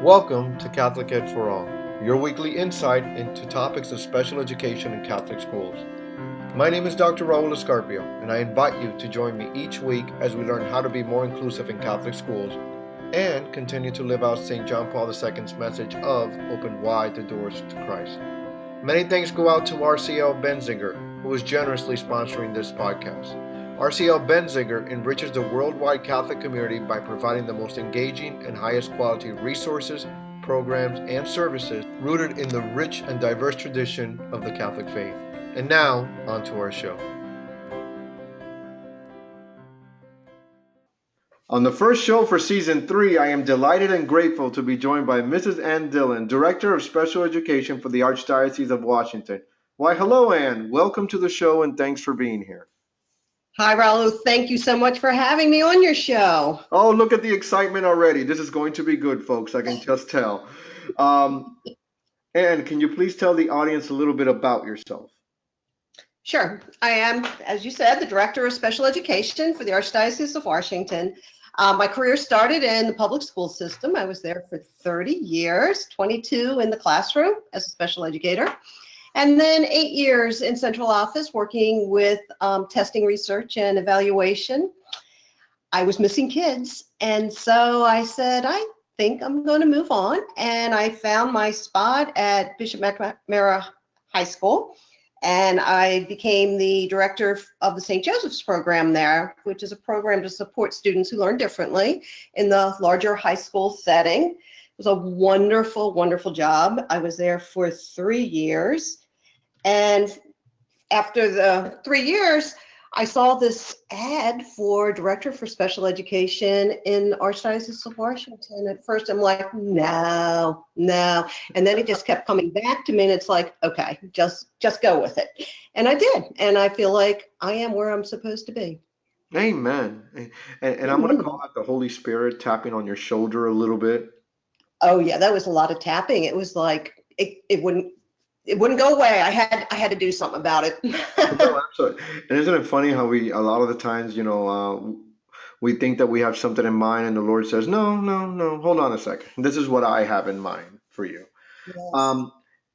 Welcome to Catholic Ed for All, your weekly insight into topics of special education in Catholic schools. My name is Dr. Raul Escarpio, and I invite you to join me each week as we learn how to be more inclusive in Catholic schools and continue to live out St. John Paul II's message of open wide the doors to Christ. Many thanks go out to RCL Benzinger, who is generously sponsoring this podcast. RCL Benzinger enriches the worldwide Catholic community by providing the most engaging and highest quality resources, programs, and services rooted in the rich and diverse tradition of the Catholic faith. And now, on to our show. On the first show for Season 3, I am delighted and grateful to be joined by Mrs. Ann Dillon, Director of Special Education for the Archdiocese of Washington. Why, hello, Ann. Welcome to the show, and thanks for being here. Hi, Raul. Thank you so much for having me on your show. Oh, look at the excitement already. This is going to be good, folks. I can just tell. Ann, can you please tell the audience a little bit about yourself? Sure. I am, as you said, the Director of Special Education for the Archdiocese of Washington. My career started in the public school system. I was there for 30 years, 22 in the classroom as a special educator, and then 8 years in central office working with testing, research, and evaluation. I was missing kids, and so I said, I think I'm going to move on, and I found my spot at Bishop McNamara High School, and I became the director of the St. Joseph's program there, which is a program to support students who learn differently in the larger high school setting. It was a wonderful, wonderful job. I was there for 3 years. And after the 3 years, I saw this ad for Director for Special Education in Archdiocese of Washington. At first, I'm like, no. And then it just kept coming back to me, and it's like, okay, just go with it. And I did. And I feel like I am where I'm supposed to be. Amen. And I'm going to call that the Holy Spirit tapping on your shoulder a little bit. Oh, yeah, that was a lot of tapping. It was like, it wouldn't go away. I had to do something about it. No, absolutely. And isn't it funny how a lot of the times, we think that we have something in mind and the Lord says, no, hold on a second. This is what I have in mind for you. Yes.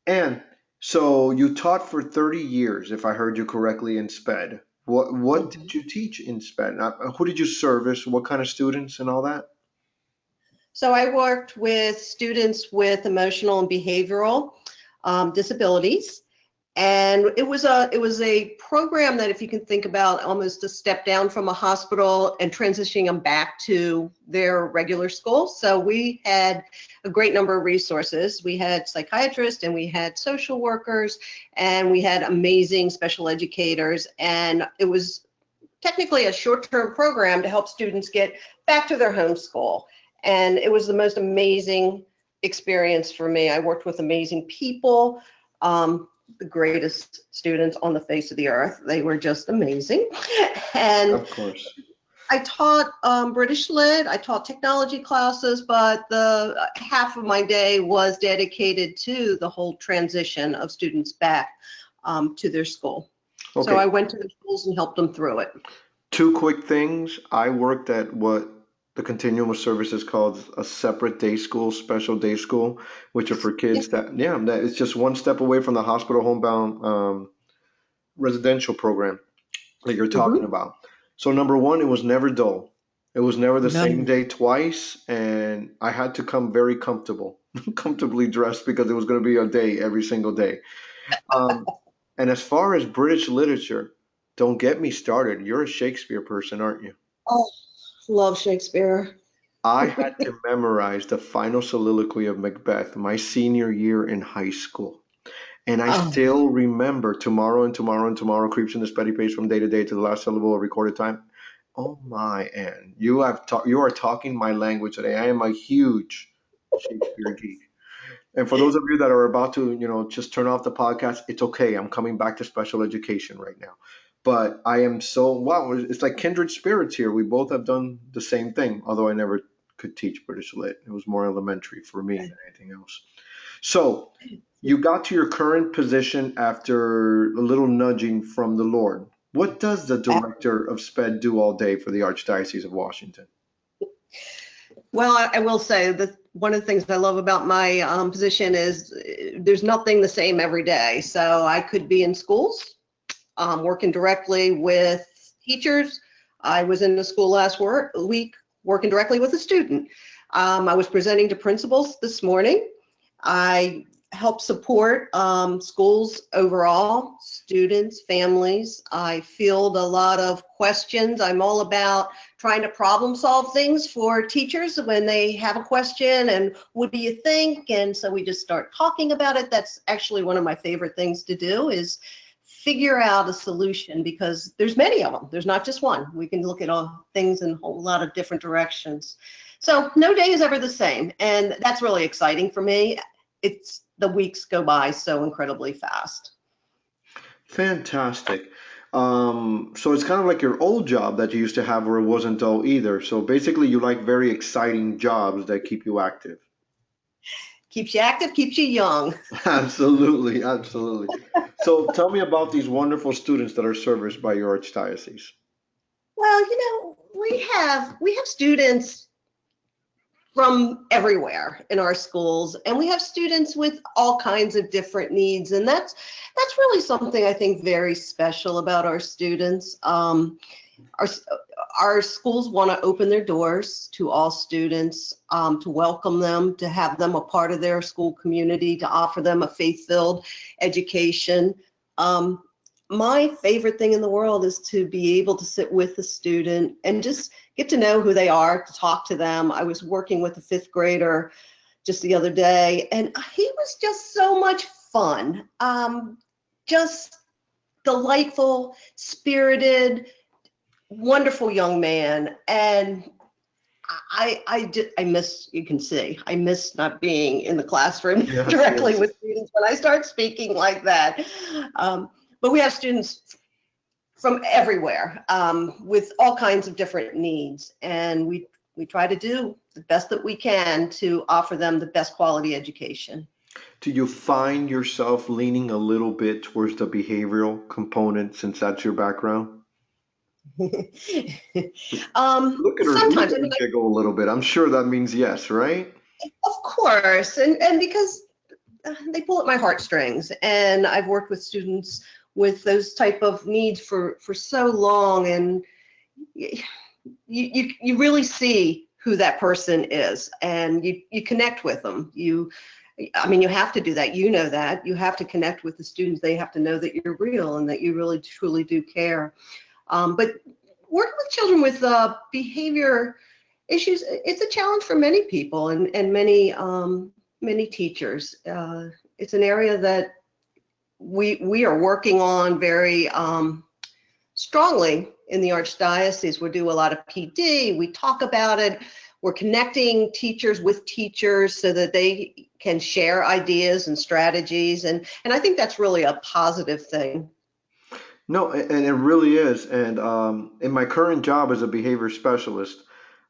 And so you taught for 30 years, if I heard you correctly, in SPED. What did you teach in SPED? Who did you service? What kind of students and all that? So I worked with students with emotional and behavioral disabilities, and it was a program that, if you can think about, almost a step down from a hospital and transitioning them back to their regular school. So we had a great number of resources. We had psychiatrists, and we had social workers, and we had amazing special educators, and it was technically a short-term program to help students get back to their home school. And it was the most amazing experience for me. I worked with amazing people, the greatest students on the face of the earth. They were just amazing. And of course, I taught British Lit, I taught technology classes, but the half of my day was dedicated to the whole transition of students back to their school. Okay. So I went to the schools and helped them through it. Two quick things. I worked at what the continuum of services called a separate day school, special day school, which are for kids that it's just one step away from the hospital homebound residential program that you're talking about. So number one, it was never dull. It was never the same day twice, and I had to come very comfortably dressed because it was going to be a day every single day. And as far as British literature, don't get me started. You're a Shakespeare person, aren't you? Oh, love Shakespeare. I had to memorize the final soliloquy of Macbeth my senior year in high school. And I still remember tomorrow creeps in the steady pace from day to day to the last syllable of recorded time. Oh my, Ann, you are talking my language today. I am a huge Shakespeare geek. And for those of you that are about to, just turn off the podcast, it's okay. I'm coming back to special education right now. But I am wow, it's like kindred spirits here. We both have done the same thing, although I never could teach British Lit. It was more elementary for me than anything else. So you got to your current position after a little nudging from the Lord. What does the Director of SPED do all day for the Archdiocese of Washington? Well, I will say that one of the things I love about my position is there's nothing the same every day. So I could be in schools, working directly with teachers. I was in the school last week working directly with a student. I was presenting to principals this morning. I help support schools overall, students, families. I field a lot of questions. I'm all about trying to problem solve things for teachers when they have a question and what do you think? And so we just start talking about it. That's actually one of my favorite things to do is figure out a solution because there's many of them. There's not just one. We can look at all things in a whole lot of different directions. So no day is ever the same. And that's really exciting for me. It's the weeks go by so incredibly fast. Fantastic. So it's kind of like your old job that you used to have where it wasn't dull either. So basically, you like very exciting jobs that keep you active. Keeps you active, keeps you young. Absolutely, absolutely. So tell me about these wonderful students that are serviced by your archdiocese. Well, we have students from everywhere in our schools, and we have students with all kinds of different needs, and that's really something I think very special about our students. Our our schools want to open their doors to all students, to welcome them, to have them a part of their school community, to offer them a faith-filled education. Um, my favorite thing in the world is to be able to sit with the student and just get to know who they are, to talk to them. I was working with a fifth grader just the other day, and he was just so much fun. Just delightful, spirited, wonderful young man. And I miss, you can see, I miss not being in the classroom Yes, directly yes. with students when I start speaking like that. But we have students from everywhere with all kinds of different needs. And we try to do the best that we can to offer them the best quality education. Do you find yourself leaning a little bit towards the behavioral component since that's your background? Look Sometimes, I at her mean, giggle a little bit. I'm sure that means yes, right? of course, and because they pull at my heartstrings, and I've worked with students with those type of needs for so long, and you really see who that person is, and you connect with them. I mean, you have to do that. You know that you have to connect with the students. They have to know that you're real and that you really truly do care. But working with children with behavior issues, it's a challenge for many people and many teachers. It's an area that we are working on very strongly in the Archdiocese. We do a lot of PD. We talk about it. We're connecting teachers with teachers so that they can share ideas and strategies, and I think that's really a positive thing. No, and it really is. And in my current job as a behavior specialist,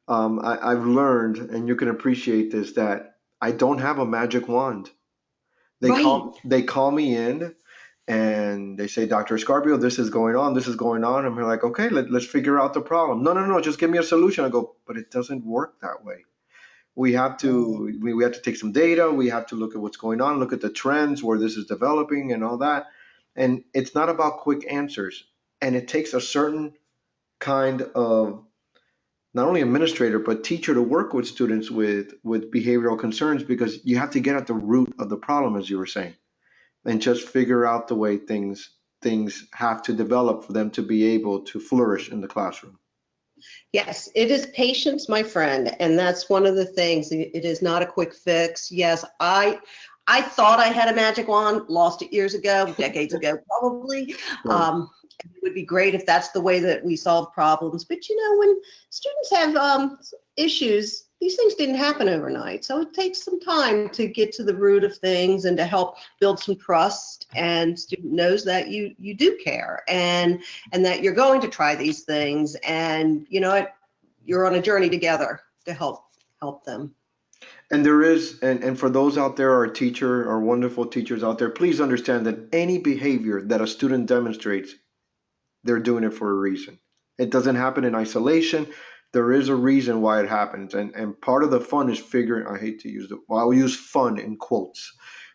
I've learned, and you can appreciate this, that I don't have a magic wand. Right. They call me in and they say, Dr. Scarpio, this is going on, this is going on. And we're like, okay, let's figure out the problem. No, no, no, just give me a solution. I go, but it doesn't work that way. We have to take some data, we have to look at what's going on, look at the trends where this is developing and all that. And it's not about quick answers. And it takes a certain kind of not only administrator but teacher to work with students with behavioral concerns because you have to get at the root of the problem, as you were saying, and just figure out the way things have to develop for them to be able to flourish in the classroom. Yes, it is patience, my friend, and that's one of the things. It is not a quick fix. Yes, I thought I had a magic wand, lost it years ago, decades ago, probably. Right. Um, it would be great if that's the way that we solve problems. But when students have issues, these things didn't happen overnight. So it takes some time to get to the root of things and to help build some trust. And student knows that you do care and that you're going to try these things. And you're on a journey together to help them. And there is, and for those out there, our wonderful teachers out there, please understand that any behavior that a student demonstrates, they're doing it for a reason. It doesn't happen in isolation. There is a reason why it happens, and part of the fun is figuring. I hate to use the. Well, I'll use fun in quotes.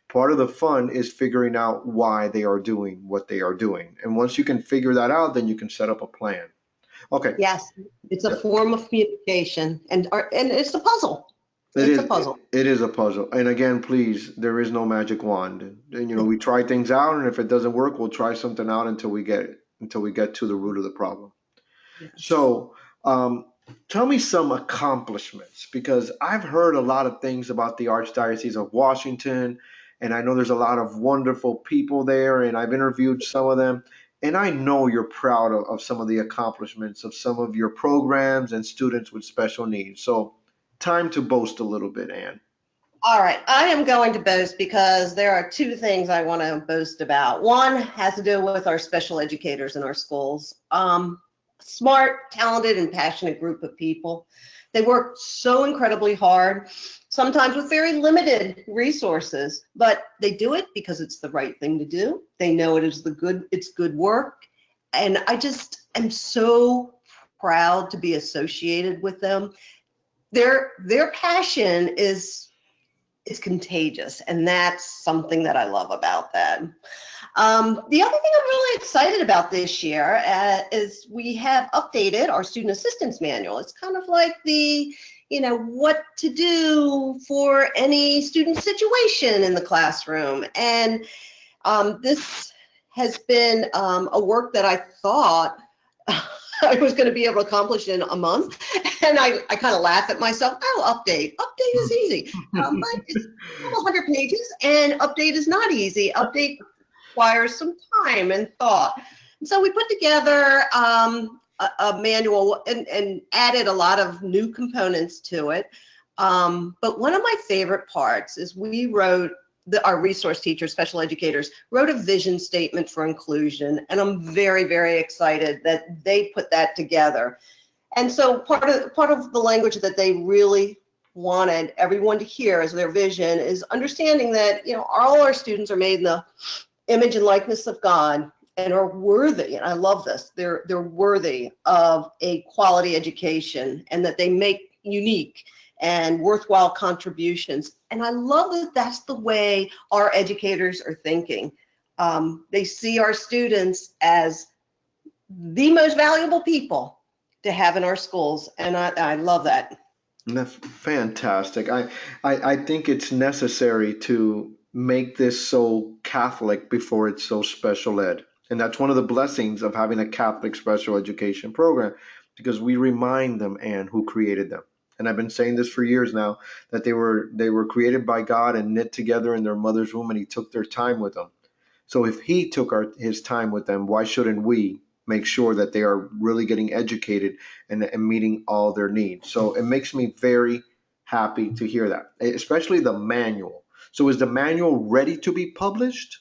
Part of the fun is figuring out why they are doing what they are doing, and once you can figure that out, then you can set up a plan. Okay. Yes, it's a Yeah. form of communication, and it's a puzzle. It It's a is puzzle. it is a puzzle. And again, please, there is no magic wand. And we try things out, and if it doesn't work, we'll try something out until we get to the root of the problem. Yes. So, tell me some accomplishments because I've heard a lot of things about the Archdiocese of Washington, and I know there's a lot of wonderful people there, and I've interviewed some of them. And I know you're proud of some of the accomplishments of some of your programs and students with special needs. So, time to boast a little bit, Anne. All right, I am going to boast because there are two things I want to boast about. One has to do with our special educators in our schools. Smart, talented, and passionate group of people. They work so incredibly hard, sometimes with very limited resources, but they do it because it's the right thing to do. They know it's good work, and I just am so proud to be associated with them. Their passion is contagious, and that's something that I love about that. The other thing I'm really excited about this year is we have updated our student assistance manual. It's kind of like what to do for any student situation in the classroom. And this has been a work that I thought I was going to be able to accomplish in a month. And I kind of laugh at myself. Oh, update. Update is easy. But it's almost 100 pages, and update is not easy. Update requires some time and thought. And so we put together a manual and added a lot of new components to it. But one of my favorite parts is we wrote, our resource teachers, special educators, wrote a vision statement for inclusion. And I'm very, very excited that they put that together. And so part of the language that they really wanted everyone to hear as their vision is understanding that all our students are made in the image and likeness of God and are worthy, and I love this, they're worthy of a quality education, and that they make unique and worthwhile contributions. And I love that that's the way our educators are thinking. They see our students as the most valuable people to have in our schools, and I love that. That's fantastic. I think it's necessary to make this so Catholic before it's so special ed. And that's one of the blessings of having a Catholic special education program because we remind them and who created them. And I've been saying this for years now that they were created by God and knit together in their mother's womb, and he took their time with them. So if he took his time with them, why shouldn't we make sure that they are really getting educated and meeting all their needs? So it makes me very happy to hear that, especially the manual. So is the manual ready to be published?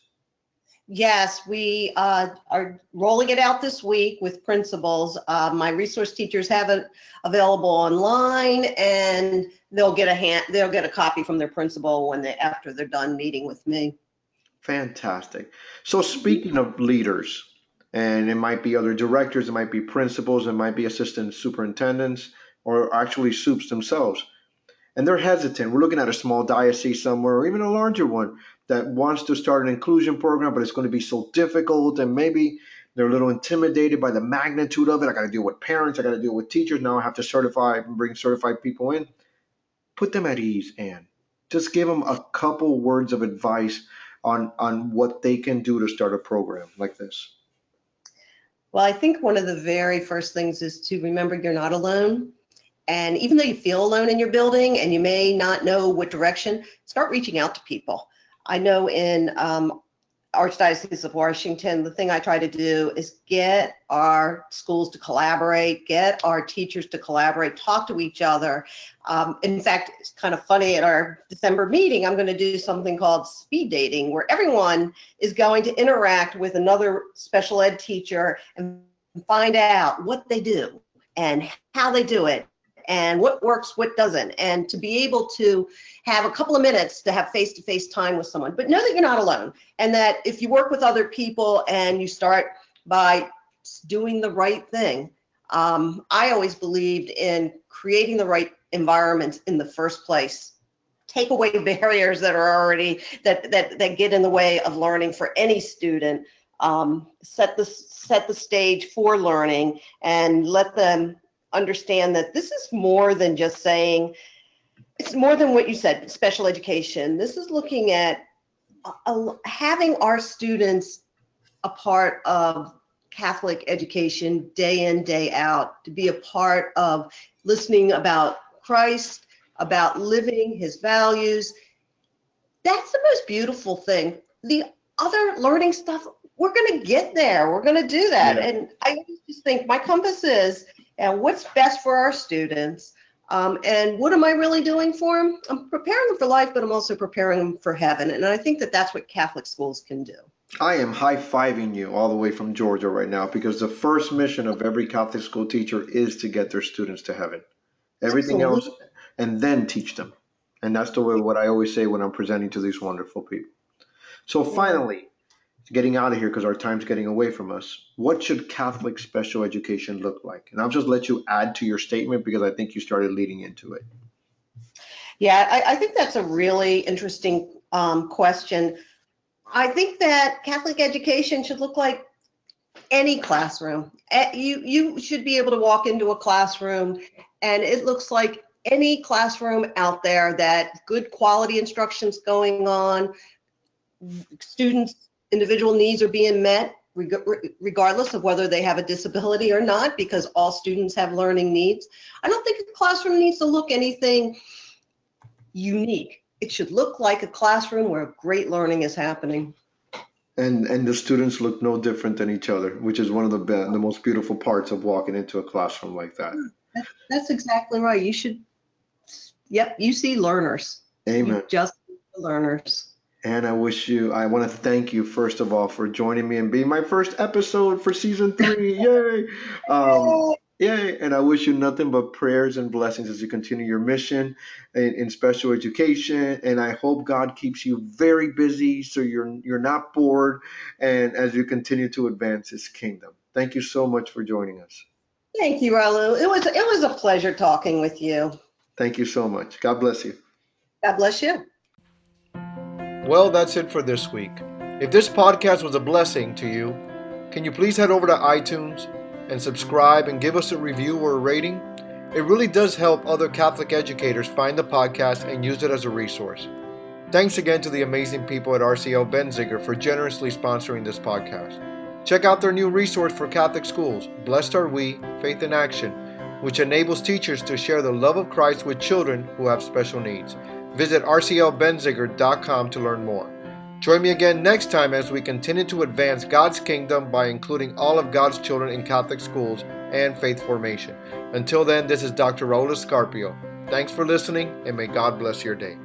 Yes, we are rolling it out this week with principals. My resource teachers have it available online, and they'll get a copy from their principal after they're done meeting with me. Fantastic. So speaking of leaders, and it might be other directors, it might be principals, it might be assistant superintendents, or actually soups themselves. And they're hesitant. We're looking at a small diocese somewhere, or even a larger one that wants to start an inclusion program, but it's going to be so difficult, and maybe they're a little intimidated by the magnitude of it. I got to deal with parents, I got to deal with teachers. Now I have to bring certified people in. Put them at ease, and just give them a couple words of advice on what they can do to start a program like this. Well, I think one of the very first things is to remember you're not alone. And even though you feel alone in your building and you may not know what direction, start reaching out to people. I know in Archdiocese of Washington, the thing I try to do is get our schools to collaborate, get our teachers to collaborate, talk to each other. In fact, it's kind of funny, at our December meeting, I'm going to do something called speed dating, where everyone is going to interact with another special ed teacher and find out what they do and how they do it and what works, what doesn't, and to be able to have a couple of minutes to have face-to-face time with someone. But know that you're not alone, and that if you work with other people and you start by doing the right thing, I always believed in creating the right environment in the first place. Take away barriers that are already that get in the way of learning for any student. Set the stage for learning and let them understand that this is more than just saying, it's more than what you said, special education. This is looking at having our students a part of Catholic education day in, day out, to be a part of listening about Christ, about living his values. That's the most beautiful thing. The other learning stuff, we're going to get there. We're going to do that. Yeah. And I just think my compass is, and what's best for our students. And what am I really doing for them? I'm preparing them for life, but I'm also preparing them for heaven. And I think that that's what Catholic schools can do. I am high-fiving you all the way from Georgia right now because the first mission of every Catholic school teacher is to get their students to heaven. Everything else, Absolutely. and then teach them. And that's the way what I always say when I'm presenting to these wonderful people. So Yeah. finally, getting out of here because our time's getting away from us. What should Catholic special education look like? And I'll just let you add to your statement because I think you started leading into it. Yeah, I think that's a really interesting question. I think that Catholic education should look like any classroom. You should be able to walk into a classroom and it looks like any classroom out there, that good quality instruction's going on, students' individual needs are being met regardless of whether they have a disability or not, because all students have learning needs. I don't think a classroom needs to look anything unique. It should look like a classroom where great learning is happening. And the students look no different than each other, which is one of the most beautiful parts of walking into a classroom like that. That's exactly right. You should, yep, you see learners. You Amen. just see the learners. And I want to thank you first of all for joining me and being my first episode for season 3. Yay! Um, yay! And I wish you nothing but prayers and blessings as you continue your mission in special education. And I hope God keeps you very busy so you're not bored, and as you continue to advance His kingdom. Thank you so much for joining us. Thank you, Raul. It was a pleasure talking with you. Thank you so much. God bless you. God bless you. Well, that's it for this week. If this podcast was a blessing to you, can you please head over to iTunes and subscribe and give us a review or a rating? It really does help other Catholic educators find the podcast and use it as a resource. Thanks again to the amazing people at RCL Benziger for generously sponsoring this podcast. Check out their new resource for Catholic schools, Blessed Are We, Faith in Action, which enables teachers to share the love of Christ with children who have special needs. Visit rclbenziger.com to learn more. Join me again next time as we continue to advance God's kingdom by including all of God's children in Catholic schools and faith formation. Until then, this is Dr. Raul Escarpio. Thanks for listening, and may God bless your day.